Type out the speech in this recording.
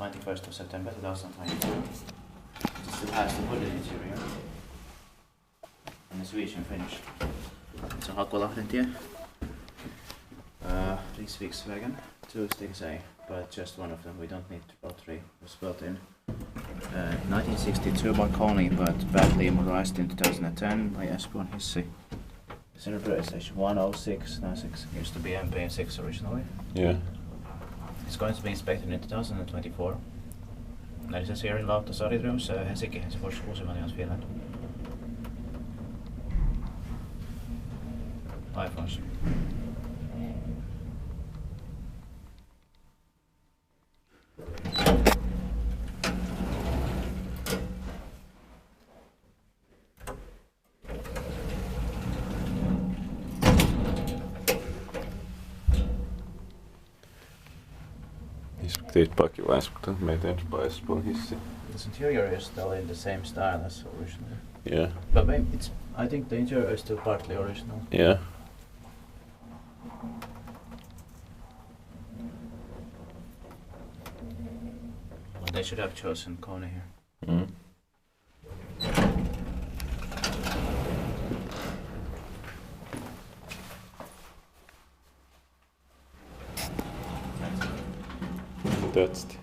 21st of September 2022. It still has the wooden interior and the Swedish Finnish. It's a Hakolahdentie. Riksvägen, 2 sticks A, but just one of them. We don't need all three. It was built in 1962 by Kone, but badly modernized in 2010 by Espoon Hissi. Center station 10696 used to be MP6 originally. Yeah. It's going to be inspected in 2024. That is here in Lauttasari rooms, Helsinki, Helsingfors, Finland. iPhones. Inspekteeringspakkiewijs maintenance by Espoon Hissi. This interior is still in the same style as originally. Yeah. But maybe I think the interior is still partly original. Yeah. Well, they should have chosen Kone here. Mm. That's it.